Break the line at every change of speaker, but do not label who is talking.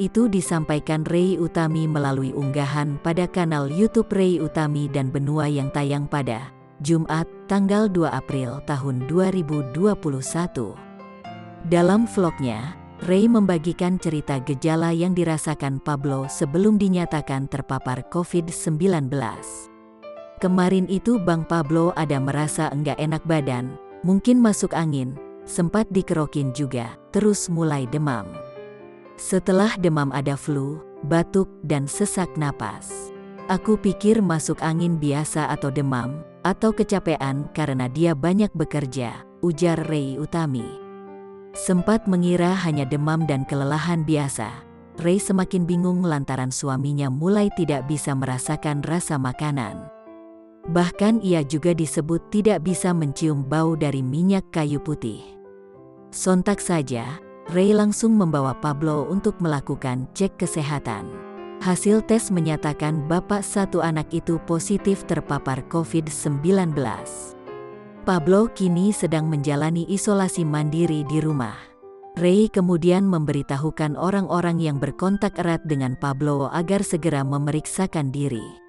itu disampaikan Ray Utami melalui unggahan pada kanal YouTube Ray Utami dan Benua yang tayang pada Jumat, tanggal 2 April tahun 2021. Dalam vlognya, Ray membagikan cerita gejala yang dirasakan Pablo sebelum dinyatakan terpapar COVID-19. Kemarin itu Bang Pablo ada merasa enggak enak badan, mungkin masuk angin, sempat dikerokin juga, terus mulai demam. Setelah demam ada flu, batuk, dan sesak napas. Aku pikir masuk angin biasa atau demam, atau kecapean karena dia banyak bekerja, ujar Ray Utami. Sempat mengira hanya demam dan kelelahan biasa. Ray semakin bingung lantaran suaminya mulai tidak bisa merasakan rasa makanan. Bahkan ia juga disebut tidak bisa mencium bau dari minyak kayu putih. Sontak saja, Ray langsung membawa Pablo untuk melakukan cek kesehatan. Hasil tes menyatakan bapak satu anak itu positif terpapar COVID-19. Pablo kini sedang menjalani isolasi mandiri di rumah. Ray kemudian memberitahukan orang-orang yang berkontak erat dengan Pablo agar segera memeriksakan diri.